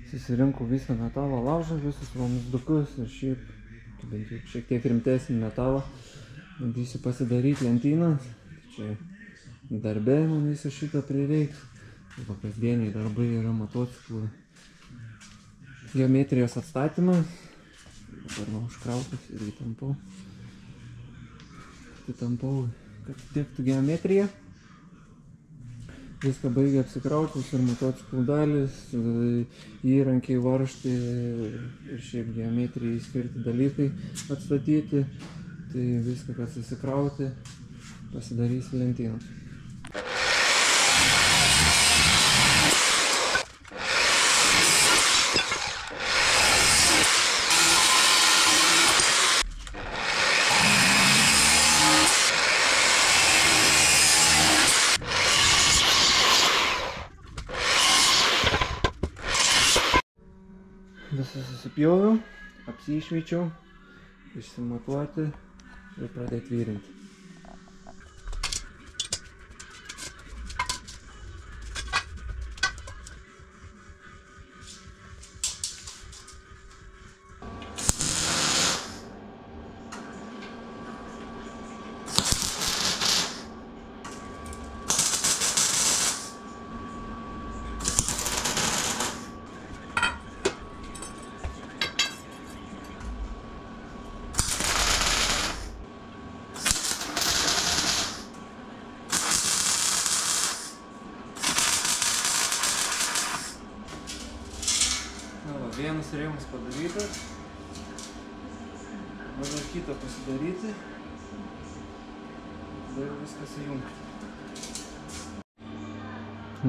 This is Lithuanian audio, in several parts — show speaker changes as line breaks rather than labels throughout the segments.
Susirinkau visą metalo laužą, visus vamzdukus ir šiaip, bent jau šiek tiek rimtesnį metalą. Bandysiu pasidaryti lentynas. Čia darbė man visą šitą prireiks. Kasdieniai darbai yra motociklų geometrijos atstatymas. Dabar man užkrautas ir įtampau, kad tiktų geometrija. Viską baigė apsikrautis ir motociklų dalis, įrankiai, varžtai ir šiaip geometrijai skirti dalykai atstatyti. Tai viską, kad susikrauti, pasidarysiu lentynas. Visą susipjoviau, apsišveičiau, išsimatuoti ir pradėti vyrinti. Vienas rėmas padarytas, dabar kitą pasidaryti, tada viską sujungti.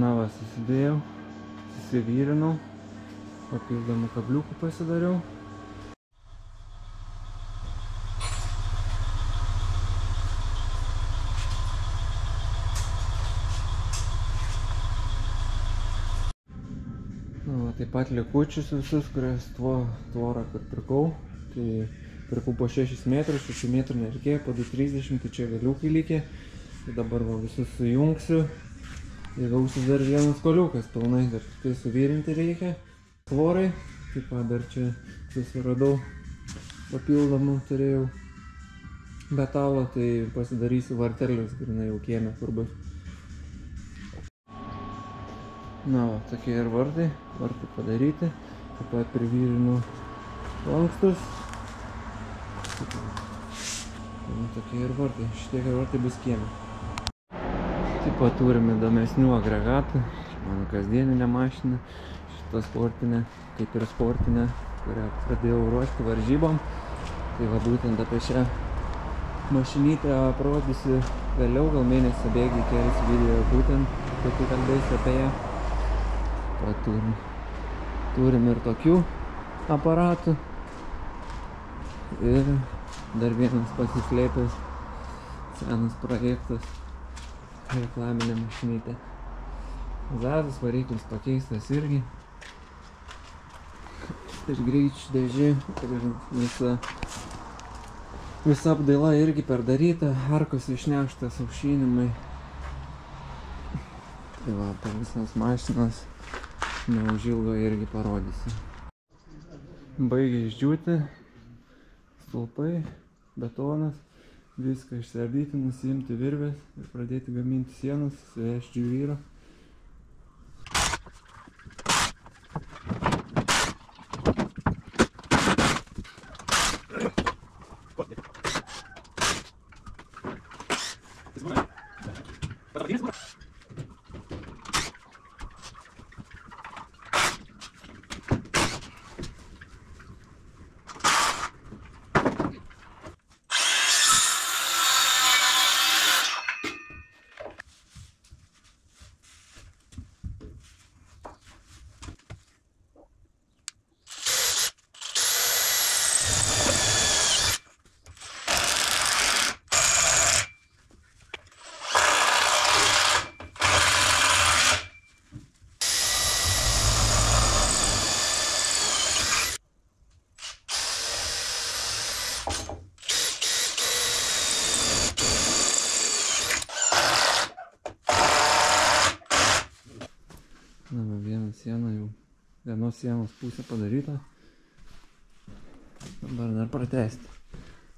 Na va, susidėjau, susivyrinau, papildomų kabliukų pasidariau. Taip pat likučius visus, kurias tvorą pirkau. Tai pirkau po 6 metrus, 6 metrų nereikėjo, po 2,30, tai čia vėliukai likė. Tai dabar va visus sujungsiu ir gausis dar vienas koliukas pilnai, dar tai suvirinti reikia. Tvorai, taip pat dar čia susiradau papildomų, turėjau metalo, tai pasidarysiu vartelius grinai jau kieme, kur bus. Na, va, tokie ir vartai padaryti, taip pat privyrinu lankstus. Tokie ir vartai, šitie ir vartai bus kieme. Taip pat turime įdomesnių agregatų, mano kasdieninė mašina, šita sportinė, kaip ir sportinė, kurią pradėjau ruošti varžybom. Tai va būtent apie šią mašinytę parodysiu vėliau, gal mėnesio bėgiai kelsiu video būtent, kai kalbėsiu apie ją. Turim ir tokių aparatų ir dar vienas pasislėpęs senas projektas, reklaminė mašinytė. Zazas variklis pakeistas irgi ir greičių dėžė ir visa apdaila irgi perdaryta, arkos išneštas, aušinimai. Tai va, per visas mašinas neužilgo irgi parodysiu. Baigė išdžiūti stulpai, betonas, viską išsiardyti, nusiimti virves ir pradėti gaminti sienas, suvežti džiūvyrą. vienos sienos pusė padaryta. Dabar dar pratęsti.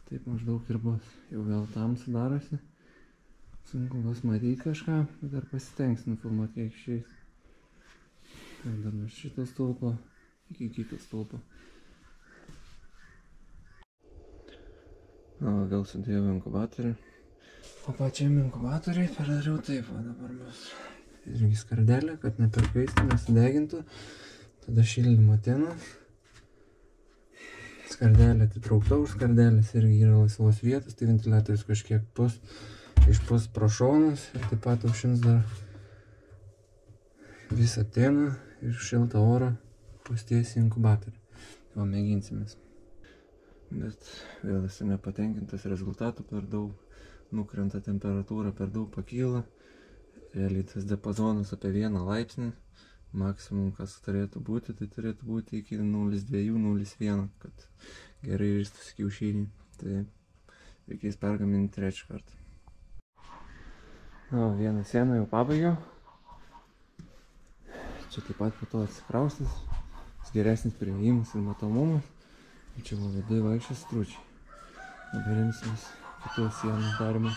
Taip maždaug ir bus. Jau vėl tamsu darosi. Sunku bus matyti kažką, bet dar pasitengsiu nufilmuoti kiek išeis. Ir dar nuo šito stulpo iki kito stulpo. Na, vėl sudėjau inkubatorių. O pačiam inkubatoriui padariau taip, o dabar bus irgi skardelė, kad neperkaistų, nesudegintų. Tada šildymo tenas. Skardelė atitraukta, už skardelės irgi yra laisvos vietos, tai ventiliatorius kažkiek išpus pro šonus ir taip pat aušins dar visą teną ir šiltą orą pusties į inkubatorių. Tai mėginsimės. Bet vėl esu nepatenkintas rezultatu, per daug nukrenta temperatūra, per daug pakyla. Realiai tas diapazonas apie 1 laipsnį. Maksimum, kas turėtų būti, tai turėtų būti iki 0,2–0,1, kad gerai ristųsi kiaušiniai. Tai reikės pergaminti trečią kartą. Na, vieną sieną jau pabaigiau. Čia taip pat po to atsikraustis, geresnis priėjimas ir matomumas. Čia va viduje vaikščios stručiai. Dabar imsimės kitos sienos darimo.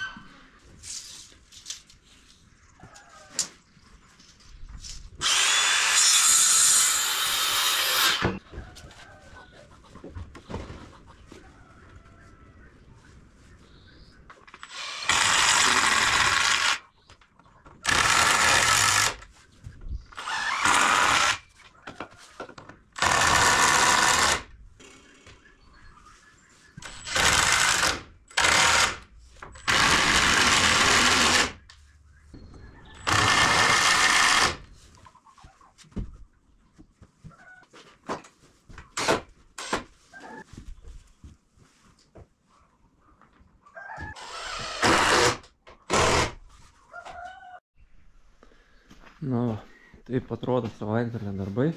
Na, taip atrodo savaitgalio darbai.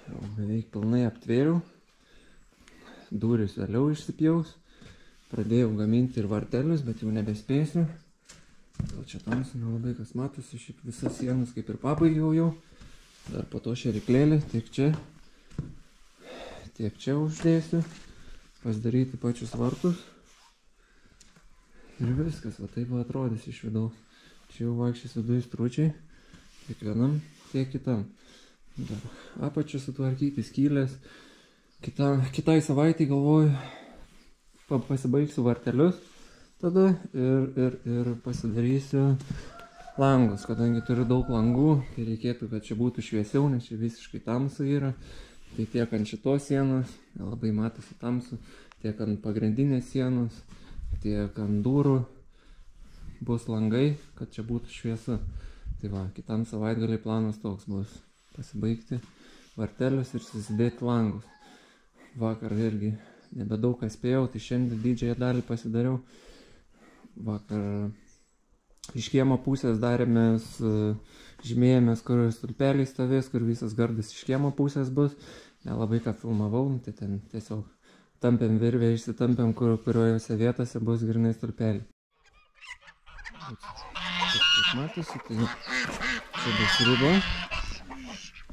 Jau beveik pilnai aptvėriau. Durys vėliau išsipjaus. Pradėjau gaminti ir vartelius, bet jau nebespėsiu. Gal čia tamsu nelabai kas matosi. Šiaip visas sienas kaip ir pabaigiau jau. Dar po to šeriklėlį tiek čia uždėsiu. Pasidaryti pačius vartus. Ir viskas, va taip atrodys iš vidaus. Čia jau vaikščias viduje stručiai. Tiek vienam, tiek kitam. Dar apačią sutvarkyti, skylės. Kitai savaitį galvoju, pasibaigsiu vartelius tada ir pasidarysiu langus. Kadangi turiu daug langų, tai reikėtų, kad čia būtų šviesiau, nes čia visiškai tamsu yra. Tai tiek ant šitos sienos, labai matosi tamsu, tiek ant pagrindinės sienos, tiek ant durų bus langai, kad čia būtų šviesa. Tai va, kitam savaitgaliai planas toks bus pasibaigti vartelius ir susidėti langus. Vakar irgi nebedaug ką spėjau, tai šiandien didžiąją dalį pasidariau. Vakar iš kiemo pusės darėmės, žymėjomės, kur stulpeliai stovės, kur visas gardas iš kiemo pusės bus. Nelabai ką filmavau, tai ten tiesiog tampėm virvę, išsitampėm, kuriuose vietose bus grynai stulpeliai. Kaip matosi, tai čia bus riba.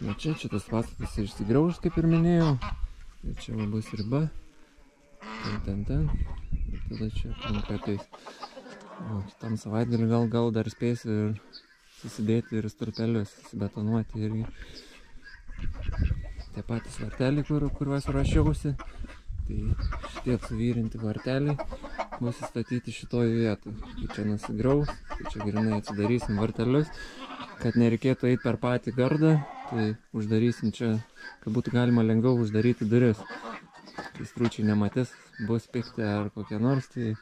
Na čia tas pastatas išsigrauž, kaip ir minėjau. Ir čia bus riba. Ten. Ir tada čia aplinka ateis. O kitam savaitgalį gal dar spėsiu ir susidėti ir stulpelius, susibetonuoti irgi. Tie patys varteliai, kuriuos ruošiausi. Tai šitie suvyrinti varteliai bus įstatyti šitoj vietoj. Kai čia nusigraus, tai čia grinai atsidarysim vartelius, kad nereikėtų eiti per patį gardą, tai uždarysim čia, kad būtų galima lengviau uždaryti duris. Kai stručiai nematys, bus pikti ar kokie nors, tai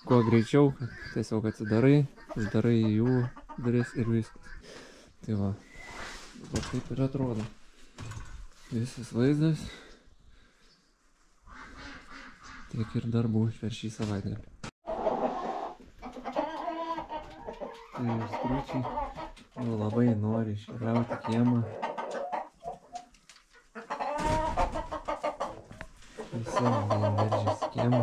kuo greičiau tiesiog atsidarai, uždarai jų duris ir viskas. Tai va taip ir atrodo visas vaizdas. Tiek ir darbų per šį savaitgalį. Tai stručiai labai nori iškeliauti kiemą. Visi veržiasi kiemą.